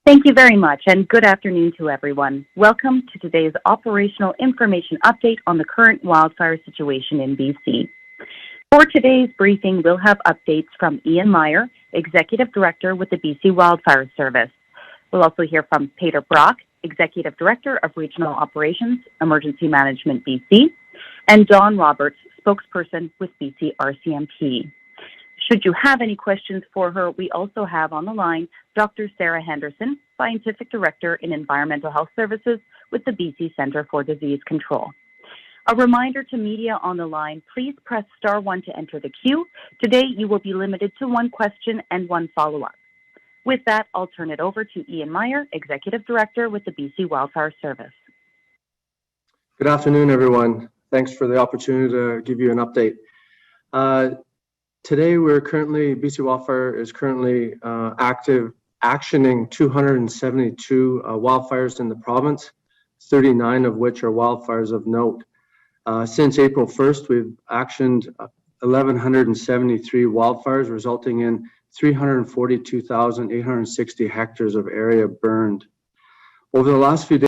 Thank you very much, and good afternoon to everyone. Welcome to today's operational information update on the current wildfire situation in BC. For today's briefing, we'll have updates from Ian Meyer, Executive Director with the BC Wildfire Service. We'll also hear from Peter Brock, Executive Director of Regional Operations, Emergency Management BC, and Dawn Roberts, spokesperson with BC RCMP. Should you have any questions for her, we also have on the line Dr. Sarah Henderson, Scientific Director in Environmental Health Services with the BC Centre for Disease Control. A reminder to media on the line, please press *1 to enter the queue. Today, you will be limited to one question and one follow-up. With that, I'll turn it over to Ian Meyer, Executive Director with the BC Wildfire Service. Good afternoon, everyone. Thanks for the opportunity to give you an update. Today, BC Wildfire is currently actioning 272 wildfires in the province, 39 of which are wildfires of note. Since April 1st, we've actioned 1,173 wildfires, resulting in 342,860 hectares of area burned. Over the last few days,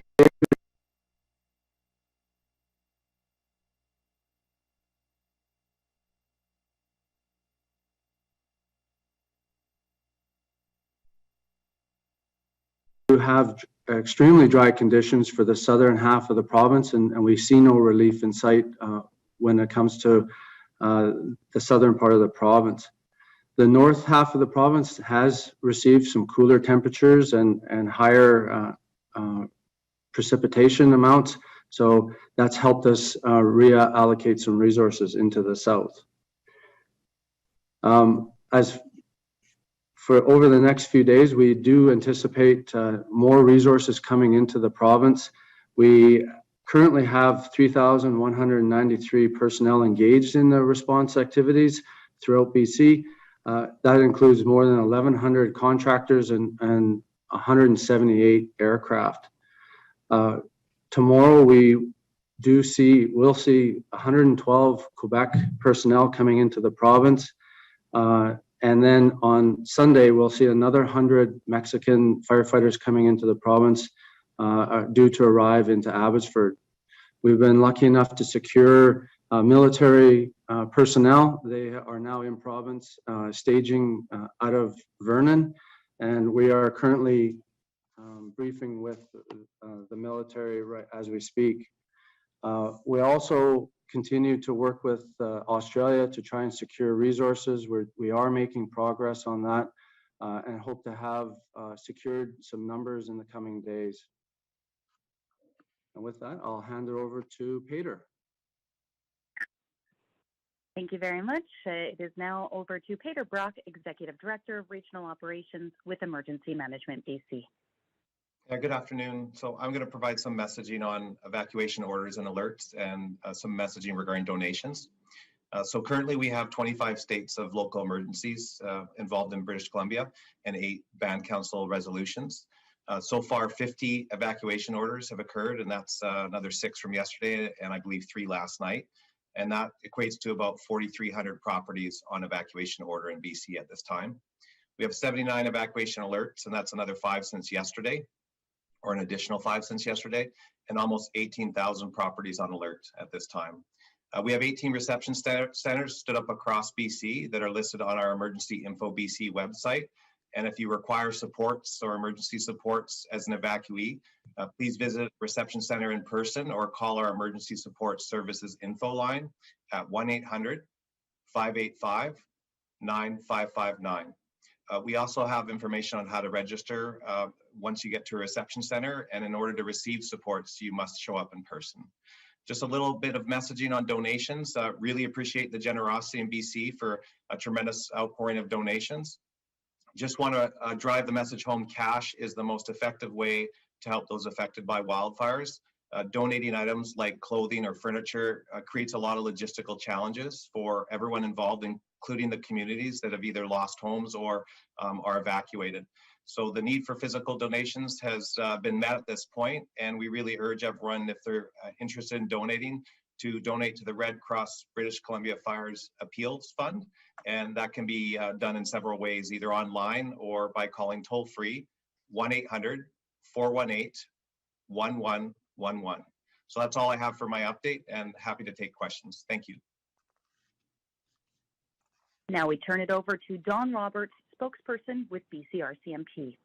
we have extremely dry conditions for the southern half of the province, and we see no relief in sight when it comes to the southern part of the province. The north half of the province has received some cooler temperatures and higher precipitation amounts, so that's helped us reallocate some resources into the south. For over the next few days, we do anticipate more resources coming into the province. We currently have 3,193 personnel engaged in the response activities throughout BC. That includes more than 1,100 contractors and 178 aircraft. Tomorrow, we'll see 112 Quebec personnel coming into the province. And then on Sunday, we'll see another 100 Mexican firefighters coming into the province due to arrive into Abbotsford. We've been lucky enough to secure military personnel. They are now in province staging out of Vernon, and we are currently briefing with the military right as we speak. We also continue to work with Australia to try and secure resources. We are making progress on that and hope to have secured some numbers in the coming days. And with that, I'll hand it over to Peter. Thank you very much. It is now over to Peter Brock, Executive Director of Regional Operations with Emergency Management BC. Good afternoon. So I'm going to provide some messaging on evacuation orders and alerts and some messaging regarding donations. So currently we have 25 states of local emergencies involved in British Columbia and 8 band council resolutions. So far 50 evacuation orders have occurred, and that's another 6 from yesterday and I believe 3 last night. And that equates to about 4,300 properties on evacuation order in BC at this time. We have 79 evacuation alerts, and that's another 5 since yesterday, or an additional 5 since yesterday, and almost 18,000 properties on alert at this time. We have 18 reception centers stood up across BC that are listed on our Emergency Info BC website. And if you require supports or emergency supports as an evacuee, please visit reception center in person or call our Emergency Support Services info line at 1-800-585-9559. We also have information on how to register once you get to a reception center, and in order to receive supports, you must show up in person. Just a little bit of messaging on donations. Really appreciate the generosity in BC for a tremendous outpouring of donations. Just want to drive the message home. Cash is the most effective way to help those affected by wildfires. Donating items like clothing or furniture creates a lot of logistical challenges for everyone involved, including the communities that have either lost homes or are evacuated. So the need for physical donations has been met at this point, and we really urge everyone, if they're interested in donating, to donate to the Red Cross British Columbia Fires Appeals Fund, and that can be done in several ways, either online or by calling toll-free 1-800-418-1111. So that's all I have for my update, and happy to take questions. Thank you. Now we turn it over to Dawn Roberts, spokesperson with BC RCMP.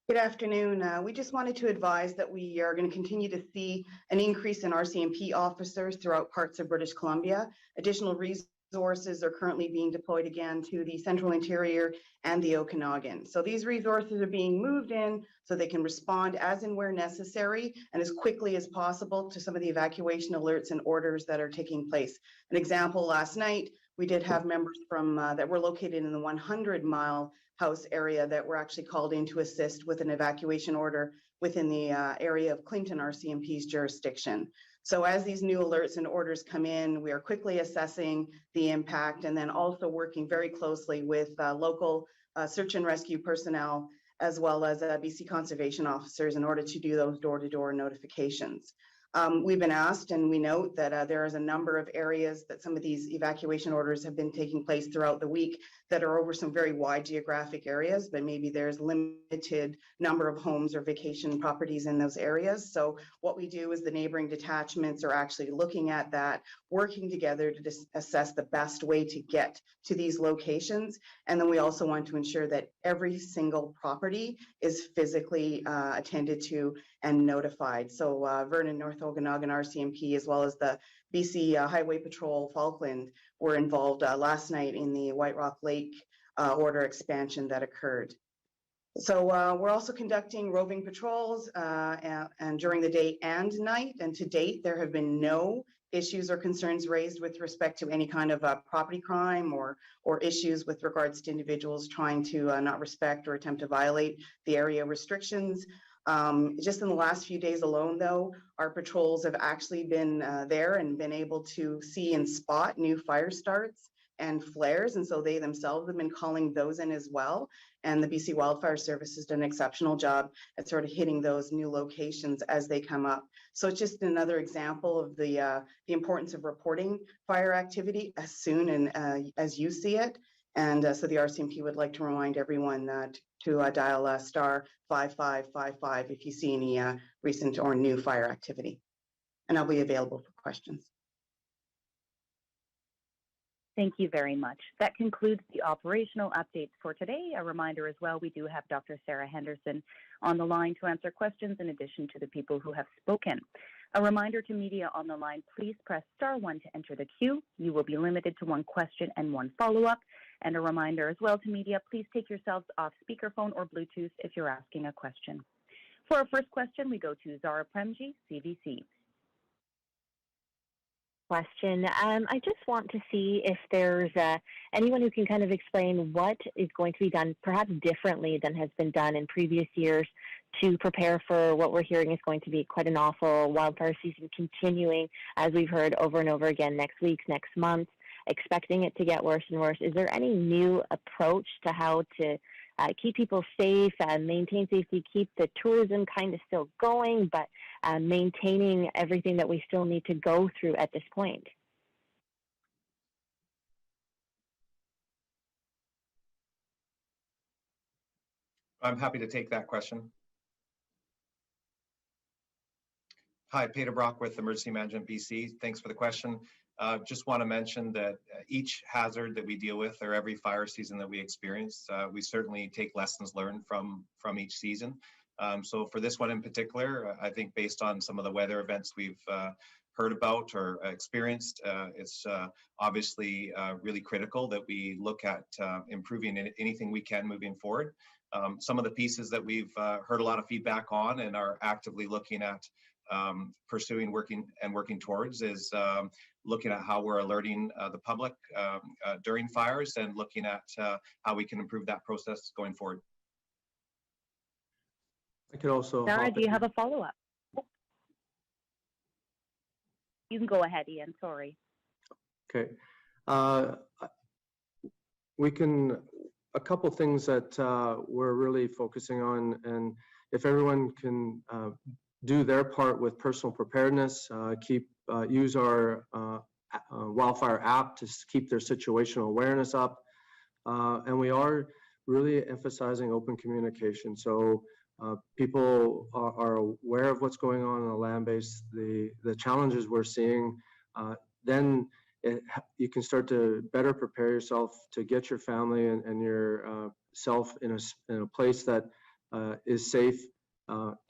Good afternoon. We just wanted to advise that we are going to continue to see an increase in RCMP officers throughout parts of British Columbia. Additional resources are currently being deployed again to the Central Interior and the Okanagan. So these resources are being moved in so they can respond as and where necessary and as quickly as possible to some of the evacuation alerts and orders that are taking place. An example, last night, we did have members from that were located in the 100-mile house area that were actually called in to assist with an evacuation order within the area of Clinton RCMP's jurisdiction. So as these new alerts and orders come in, we are quickly assessing the impact and then also working very closely with local search and rescue personnel as well as BC conservation officers in order to do those door-to-door notifications. We've been asked, and we note that there is a number of areas that some of these evacuation orders have been taking place throughout the week that are over some very wide geographic areas, but maybe there's limited number of homes or vacation properties in those areas. So what we do is the neighboring detachments are actually looking at that, working together to assess the best way to get to these locations. And then we also want to ensure that every single property is physically attended to and notified. So Vernon, North Okanagan RCMP, as well as the BC Highway Patrol Falkland were involved last night in the White Rock Lake order expansion that occurred. So we're also conducting roving patrols and during the day and night. And to date, there have been no issues or concerns raised with respect to any kind of property crime or issues with regards to individuals trying to not respect or attempt to violate the area restrictions. Just in the last few days alone, though, our patrols have actually been there and been able to see and spot new fire starts and flares. And so they themselves have been calling those in as well. And the BC Wildfire Service has done an exceptional job at sort of hitting those new locations as they come up. So it's just another example of the importance of reporting fire activity as soon and as you see it. And so the RCMP would like to remind everyone that to dial star 5555 if you see any recent or new fire activity. And I'll be available for questions. Thank you very much. That concludes the operational updates for today. A reminder as well, we do have Dr. Sarah Henderson on the line to answer questions in addition to the people who have spoken. A reminder to media on the line, please press star 1 to enter the queue. You will be limited to 1 question and 1 follow-up. And a reminder as well to media, please take yourselves off speakerphone or Bluetooth if you're asking a question. For our first question, we go to Zara Premji, CBC. Question. I just want to see if there's anyone who can kind of explain what is going to be done perhaps differently than has been done in previous years to prepare for what we're hearing is going to be quite an awful wildfire season continuing, as we've heard over and over again, next week, next month, expecting it to get worse and worse. Is there any new approach to how to keep people safe, maintain safety, keep the tourism kind of still going, but maintaining everything that we still need to go through at this point? I'm happy to take that question. Hi, Peter Brock with Emergency Management BC. Thanks for the question. Just want to mention that each hazard that we deal with or every fire season that we experience, we certainly take lessons learned from each season. So for this one in particular, I think based on some of the weather events we've heard about or experienced, it's obviously really critical that we look at improving anything we can moving forward. Some of the pieces that we've heard a lot of feedback on and are actively looking at pursuing, working towards is looking at how we're alerting the public during fires and looking at how we can improve that process going forward. I could also. Sarah, do you have a follow-up? You can go ahead, Ian. Sorry. Okay. We can, a couple things that we're really focusing on, and if everyone can do their part with personal preparedness, use our Wildfire app to keep their situational awareness up, and we are really emphasizing open communication. So people are aware of what's going on the land base, the challenges we're seeing. Then you can start to better prepare yourself to get your family and your self in a place that is safe.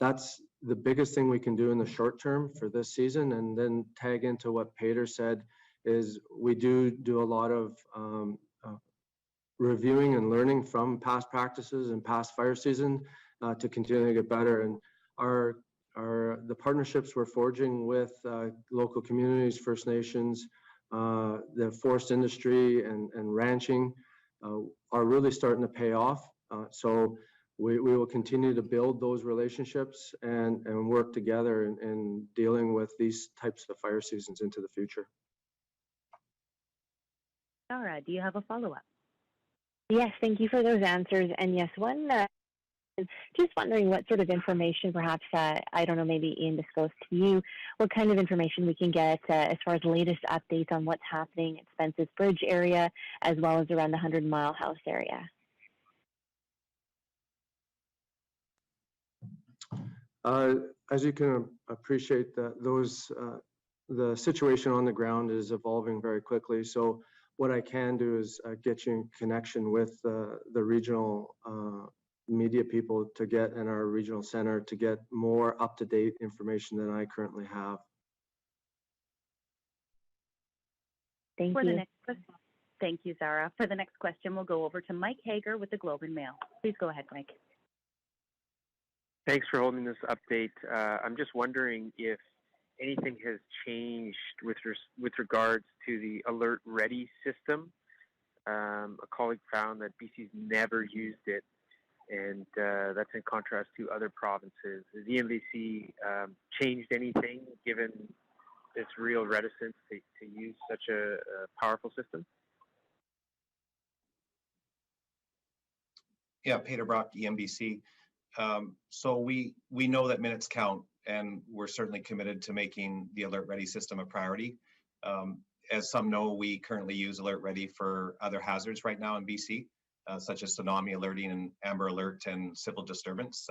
That's the biggest thing we can do in the short term for this season. And then tag into what Peter said is we do a lot of reviewing and learning from past practices and past fire season to continue to get better. And the partnerships we're forging with local communities, First Nations, the forest industry and ranching are really starting to pay off. So we will continue to build those relationships and work together in dealing with these types of fire seasons into the future. Sarah, do you have a follow-up? Yes, thank you for those answers. And yes, just wondering what sort of information, perhaps, I don't know, maybe Ian disclosed to you, what kind of information we can get as far as latest updates on what's happening at Spence's Bridge area, as well as around the 100 Mile House area. As you can appreciate, the situation on the ground is evolving very quickly. So what I can do is get you in connection with the regional media people in our regional center to get more up-to-date information than I currently have. Thank you. Thank you, Sarah. For the next question, we'll go over to Mike Hager with the Globe and Mail. Please go ahead, Mike. Thanks for holding this update. I'm just wondering if anything has changed with regards to the Alert Ready system. A colleague found that BC's never used it, and that's in contrast to other provinces. Has the EMVC changed anything given its real reticence to use such a powerful system? Yeah, Peter Brock, EMBC. So we know that minutes count, and we're certainly committed to making the Alert Ready system a priority. As some know, we currently use Alert Ready for other hazards right now in BC, such as tsunami alerting and Amber Alert and civil disturbance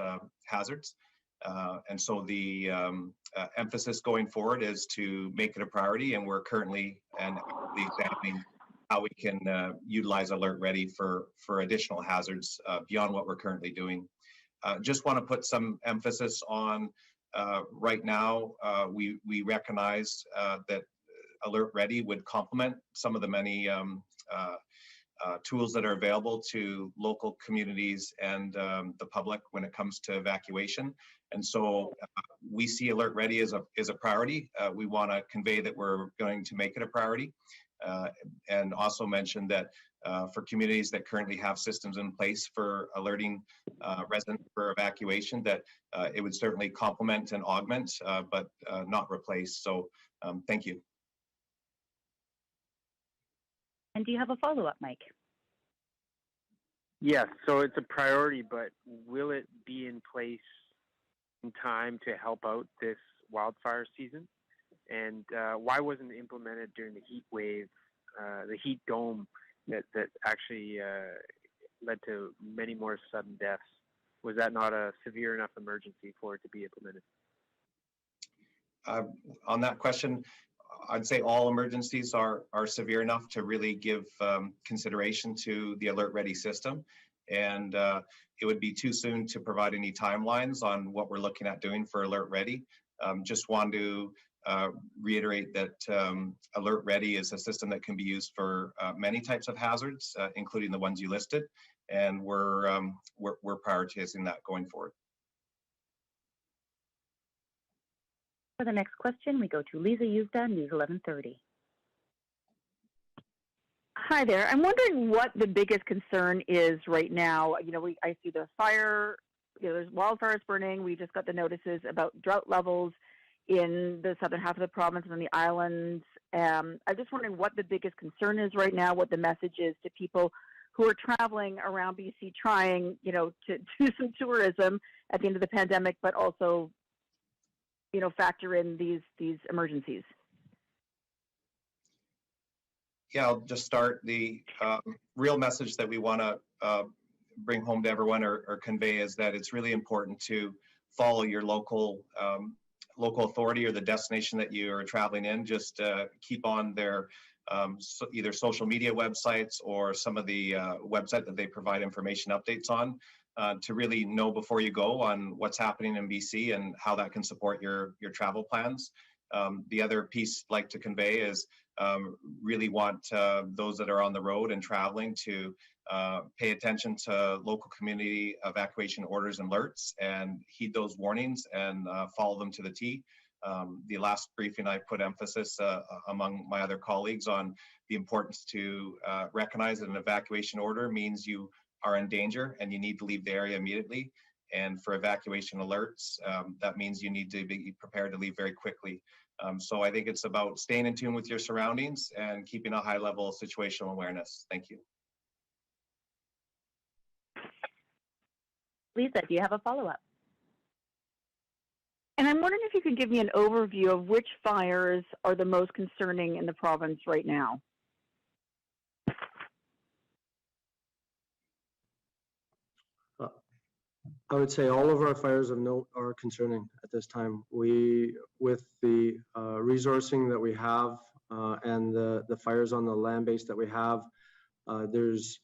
hazards. And so the emphasis going forward is to make it a priority, and we're currently examining how we can utilize Alert Ready for additional hazards beyond what we're currently doing. Just want to put some emphasis on right now, we recognize that Alert Ready would complement some of the many tools that are available to local communities and the public when it comes to evacuation. And so we see Alert Ready as a priority. We want to convey that we're going to make it a priority. And also mention that for communities that currently have systems in place for alerting residents for evacuation, that it would certainly complement and augment, but not replace. So thank you. And do you have a follow-up, Mike? Yes, so it's a priority, but will it be in place in time to help out this wildfire season? And why wasn't it implemented during the heat wave, the heat dome that actually led to many more sudden deaths? Was that not a severe enough emergency for it to be implemented? On that question, I'd say all emergencies are severe enough to really give consideration to the Alert Ready system. And it would be too soon to provide any timelines on what we're looking at doing for Alert Ready. Just want to reiterate that Alert Ready is a system that can be used for many types of hazards, including the ones you listed, and we're prioritizing that going forward. For the next question, we go to Lisa Yuzda, News 1130. Hi there. I'm wondering what the biggest concern is right now. You know, I see the fire, there's wildfires burning. We just got the notices about drought levels in the southern half of the province and on the islands. I'm just wondering what the biggest concern is right now, what the message is to people who are traveling around BC trying, to do some tourism at the end of the pandemic, but also, factor in these emergencies. Yeah, I'll just start. The real message that we want to bring home to everyone or convey is that it's really important to follow your local authority or the destination that you are traveling in. Just keep on their either social media websites or some of the website that they provide information updates on to really know before you go on what's happening in BC and how that can support your travel plans. The other piece I'd like to convey is really want those that are on the road and traveling to pay attention to local community evacuation orders and alerts and heed those warnings and follow them to the T. The last briefing I put emphasis among my other colleagues on the importance to recognize that an evacuation order means you are in danger and you need to leave the area immediately. And for evacuation alerts, that means you need to be prepared to leave very quickly. So I think it's about staying in tune with your surroundings and keeping a high level of situational awareness. Thank you. Lisa, do you have a follow-up? And I'm wondering if you could give me an overview of which fires are the most concerning in the province right now. I would say all of our fires of note are concerning at this time. With the resourcing that we have and the fires on the land base that we have, there's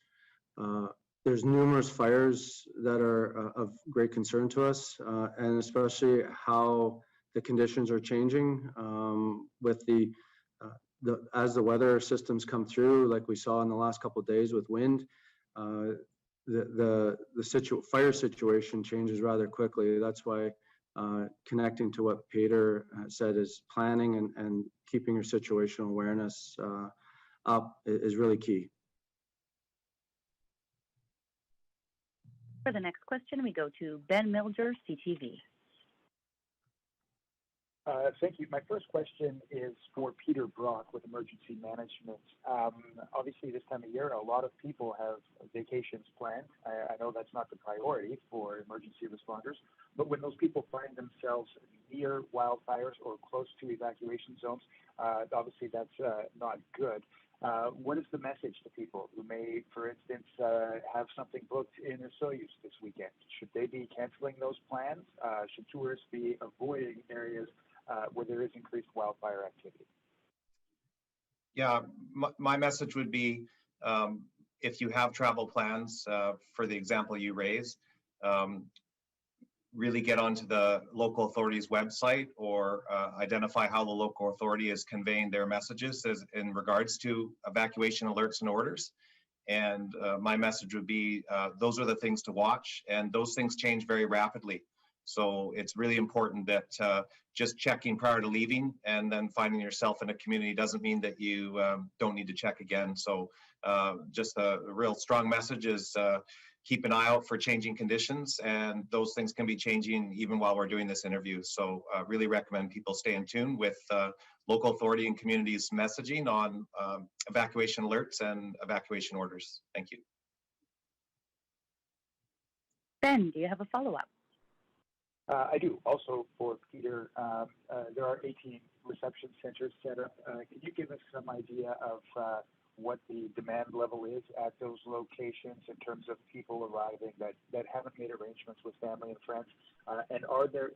numerous fires that are of great concern to us, and especially how the conditions are changing with as the weather systems come through, like we saw in the last couple of days with wind. The fire situation changes rather quickly. That's why connecting to what Peter said is planning and keeping your situational awareness up is really key. For the next question, we go to Ben Milger, CTV. Thank you. My first question is for Peter Brock with Emergency Management. Obviously, this time of year, a lot of people have vacations planned. I know that's not the priority for emergency responders, but when those people find themselves near wildfires or close to evacuation zones, obviously that's not good. What is the message to people who may, for instance, have something booked in Soyuz this weekend? Should they be canceling those plans? Should tourists be avoiding areas where there is increased wildfire activity? Yeah, my message would be if you have travel plans, for the example you raised, really get onto the local authority's website or identify how the local authority is conveying their messages in regards to evacuation alerts and orders. And my message would be those are the things to watch, and those things change very rapidly. So it's really important that just checking prior to leaving and then finding yourself in a community doesn't mean that you don't need to check again. So just a real strong message is keep an eye out for changing conditions, and those things can be changing even while we're doing this interview. So really recommend people stay in tune with local authority and communities messaging on evacuation alerts and evacuation orders. Thank you. Ben, do you have a follow-up? I do. Also for Peter, there are 18 reception centers set up. Can you give us some idea of what the demand level is at those locations in terms of people arriving that haven't made arrangements with family and friends? And are there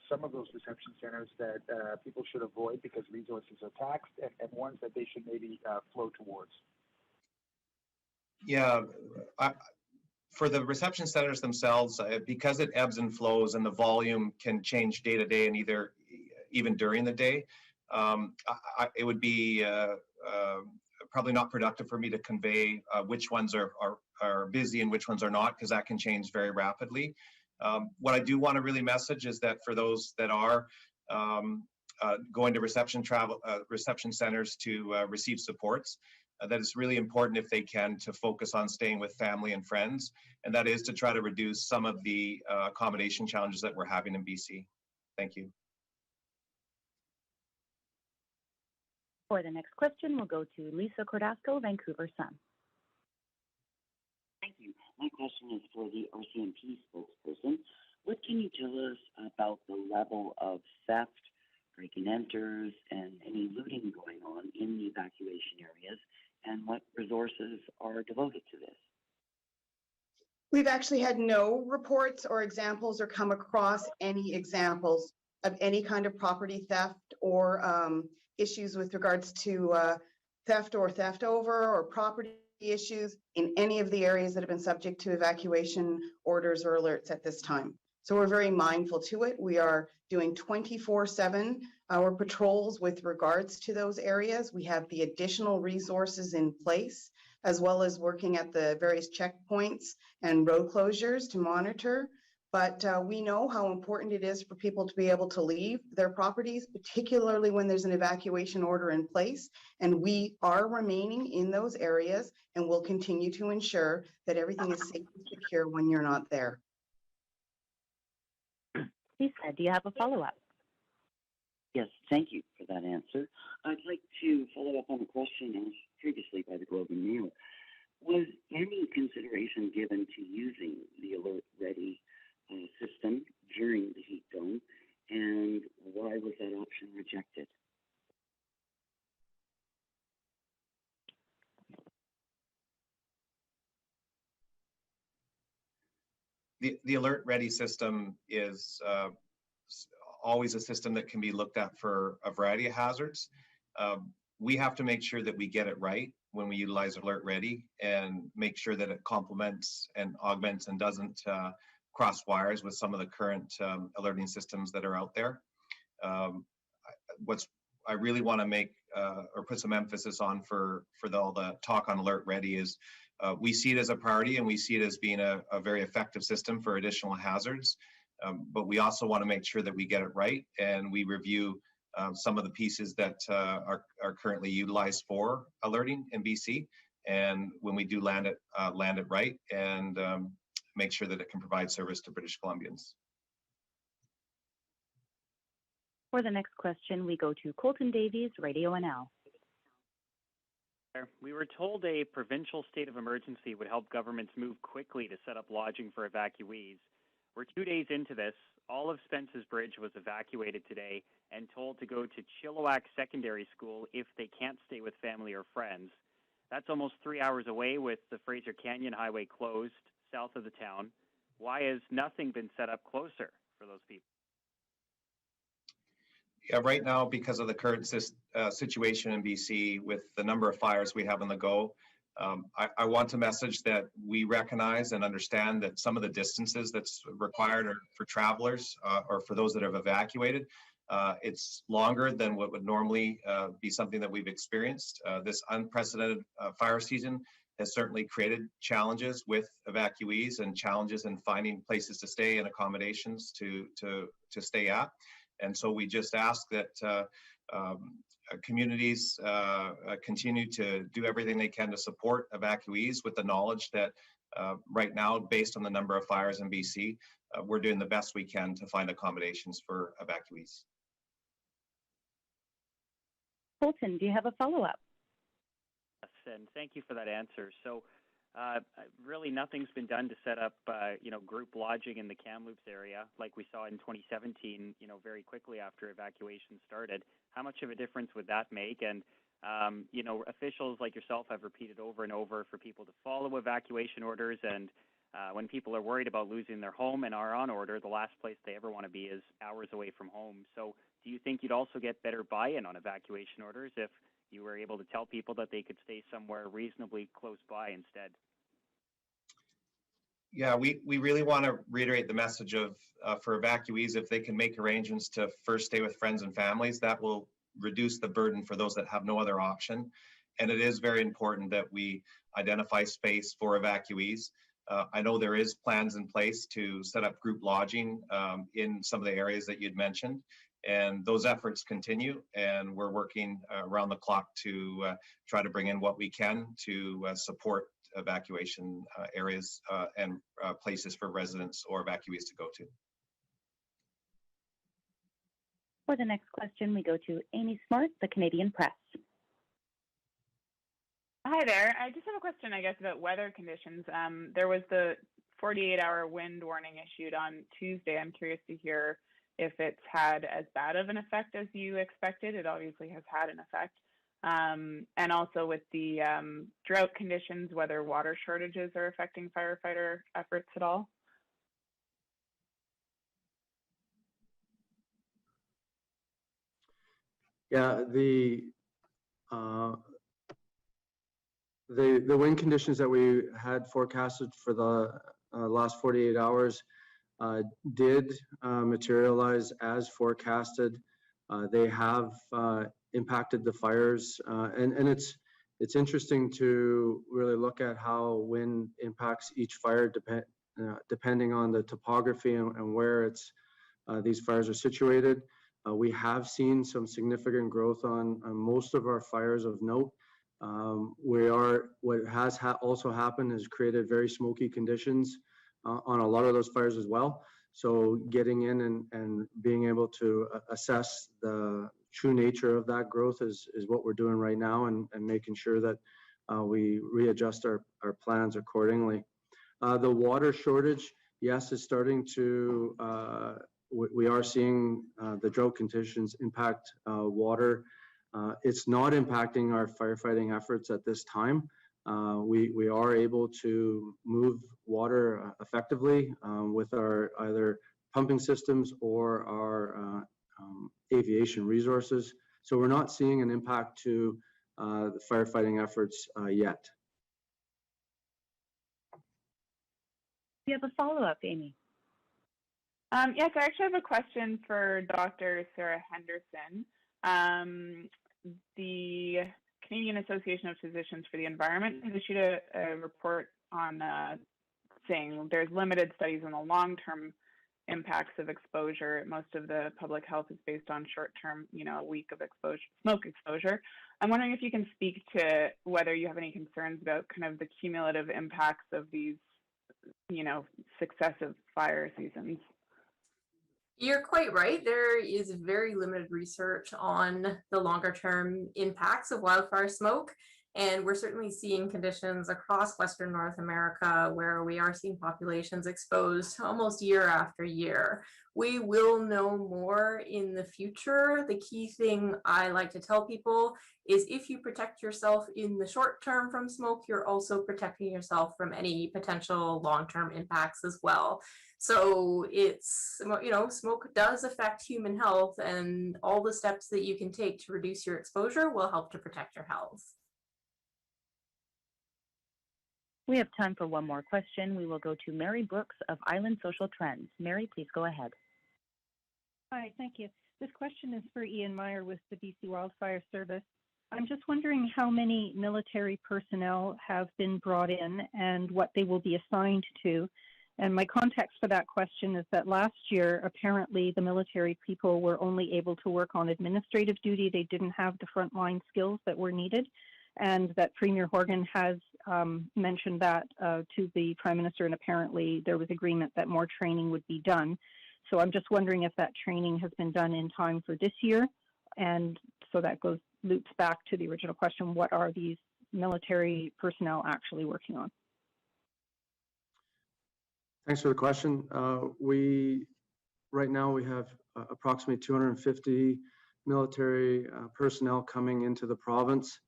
some of those reception centers that people should avoid because resources are taxed, and ones that they should maybe flow towards? Yeah. For the reception centers themselves, because it ebbs and flows and the volume can change day to day and even during the day, it would be probably not productive for me to convey which ones are busy and which ones are not, because that can change very rapidly. What I do want to really message is that for those that are going to reception centers to receive supports, that it's really important if they can to focus on staying with family and friends, and that is to try to reduce some of the accommodation challenges that we're having in BC. Thank you. For the next question, we'll go to Lisa Cordasco, Vancouver Sun. Thank you. My question is for the RCMP spokesperson. What can you tell us about the level of theft, break-and-enters, and any looting going on in the evacuation areas, and what resources are devoted to this? We've actually had no reports or examples or come across any examples of any kind of property theft or issues with regards to theft or theft over or property issues in any of the areas that have been subject to evacuation orders or alerts at this time. So we're very mindful to it. We are doing 24/7 our patrols with regards to those areas. We have the additional resources in place, as well as working at the various checkpoints and road closures to monitor. But we know how important it is for people to be able to leave their properties, particularly when there's an evacuation order in place. And we are remaining in those areas and will continue to ensure that everything is safe and secure when you're not there. Lisa, do you have a follow-up? Yes, thank you for that answer. I'd like to follow up on a question asked previously by the Globe and Mail. Was any consideration given to using the Alert Ready system during the heat dome, and why was that option rejected? The Alert Ready system is always a system that can be looked at for a variety of hazards. We have to make sure that we get it right when we utilize Alert Ready and make sure that it complements and augments and doesn't cross wires with some of the current alerting systems that are out there. I really want to make or put some emphasis on for all the talk on Alert Ready is we see it as a priority and we see it as being a very effective system for additional hazards. But we also want to make sure that we get it right and we review some of the pieces that are currently utilized for alerting in BC. And when we do land it right and make sure that it can provide service to British Columbians. For the next question, we go to Colton Davies, Radio NL. We were told a provincial state of emergency would help governments move quickly to set up lodging for evacuees. We're 2 days into this. All of Spence's Bridge was evacuated today and told to go to Chilliwack Secondary School if they can't stay with family or friends. That's almost 3 hours away with the Fraser Canyon Highway closed south of the town. Why has nothing been set up closer for those people? Yeah, right now, because of the current situation in BC with the number of fires we have on the go, I want to message that we recognize and understand that some of the distances that's required for travelers or for those that have evacuated, it's longer than what would normally be something that we've experienced. This unprecedented fire season has certainly created challenges with evacuees and challenges in finding places to stay and accommodations to stay at. And so we just ask that communities continue to do everything they can to support evacuees with the knowledge that right now, based on the number of fires in BC, we're doing the best we can to find accommodations for evacuees. Colton, do you have a follow-up? Yes, and thank you for that answer. So really nothing's been done to set up, group lodging in the Kamloops area like we saw in 2017, very quickly after evacuation started. How much of a difference would that make? And, officials like yourself have repeated over and over for people to follow evacuation orders. And when people are worried about losing their home and are on order, the last place they ever want to be is hours away from home. So do you think you'd also get better buy-in on evacuation orders if you were able to tell people that they could stay somewhere reasonably close by instead? Yeah, we really want to reiterate the message of for evacuees, if they can make arrangements to first stay with friends and families, that will reduce the burden for those that have no other option. And it is very important that we identify space for evacuees. I know there is plans in place to set up group lodging in some of the areas that you'd mentioned. And those efforts continue, and we're working around the clock to try to bring in what we can to support evacuation areas and places for residents or evacuees to go to. For the next question, we go to Amy Smart, the Canadian Press. Hi there. I just have a question, I guess, about weather conditions. There was the 48-hour wind warning issued on Tuesday. I'm curious to hear if it's had as bad of an effect as you expected. It obviously has had an effect. And also with the drought conditions, whether water shortages are affecting firefighter efforts at all? Yeah, the wind conditions that we had forecasted for the last 48 hours did materialize as forecasted. They have impacted the fires, and it's interesting to really look at how wind impacts each fire depending on the topography and where these fires are situated. We have seen some significant growth on most of our fires of note. What has also happened is created very smoky conditions on a lot of those fires as well. So getting in and being able to assess the true nature of that growth is what we're doing right now, and making sure that we readjust our plans accordingly. The water shortage, yes, is starting to, we are seeing the drought conditions impact water. It's not impacting our firefighting efforts at this time. We are able to move water effectively with our either pumping systems or our aviation resources. So we're not seeing an impact to the firefighting efforts yet. Do you have a follow-up, Amy? Yes, I actually have a question for Dr. Sarah Henderson. The Canadian Association of Physicians for the Environment has issued a report on saying there's limited studies on the long-term impacts of exposure. Most of the public health is based on short-term, a week of exposure, smoke exposure. I'm wondering if you can speak to whether you have any concerns about kind of the cumulative impacts of these, successive fire seasons. You're quite right. There is very limited research on the longer term impacts of wildfire smoke. And we're certainly seeing conditions across Western North America where we are seeing populations exposed almost year after year. We will know more in the future. The key thing I like to tell people is if you protect yourself in the short term from smoke, you're also protecting yourself from any potential long-term impacts as well. So it's, smoke does affect human health, and all the steps that you can take to reduce your exposure will help to protect your health. We have time for one more question. We will go to Mary Brooks of Island Social Trends. Mary, please go ahead. Hi, thank you. This question is for Ian Meyer with the BC Wildfire Service. I'm just wondering how many military personnel have been brought in and what they will be assigned to. And my context for that question is that last year, apparently the military people were only able to work on administrative duty. They didn't have the frontline skills that were needed. And that Premier Horgan has mentioned that to the Prime Minister, and apparently there was agreement that more training would be done. So I'm just wondering if that training has been done in time for this year. And so that loops back to the original question, what are these military personnel actually working on? Thanks for the question. Right now we have approximately 250 military personnel coming into the province.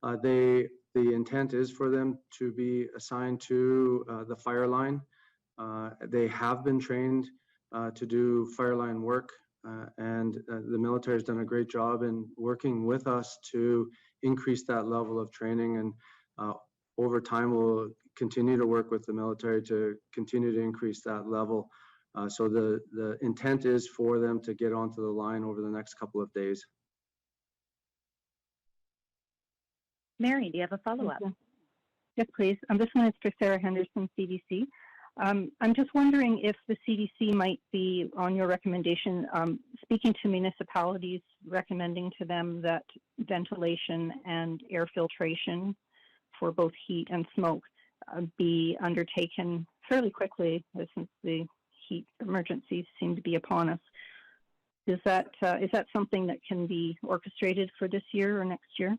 The intent is for them to be assigned to the fire line. They have been trained to do fire line work, and the military has done a great job in working with us to increase that level of training. And over time, we'll continue to work with the military to continue to increase that level. So the intent is for them to get onto the line over the next couple of days. Mary, do you have a follow-up? Yes, please. This one is for Sarah Henderson, CDC. I'm just wondering if the CDC might be, on your recommendation, speaking to municipalities, recommending to them that ventilation and air filtration for both heat and smoke be undertaken fairly quickly, since the heat emergencies seem to be upon us. Is that something that can be orchestrated for this year or next year?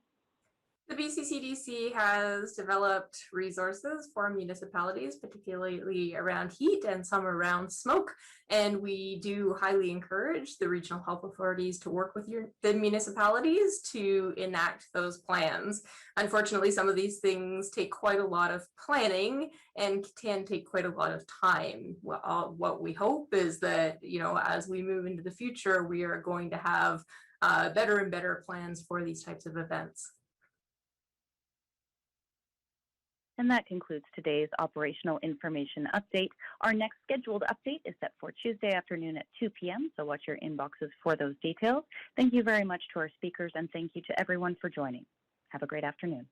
The BCCDC has developed resources for municipalities, particularly around heat and some around smoke. And we do highly encourage the regional health authorities to work with the municipalities to enact those plans. Unfortunately, some of these things take quite a lot of planning and can take quite a lot of time. What we hope is that, as we move into the future, we are going to have better and better plans for these types of events. And that concludes today's operational information update. Our next scheduled update is set for Tuesday afternoon at 2 p.m., so watch your inboxes for those details. Thank you very much to our speakers, and thank you to everyone for joining. Have a great afternoon.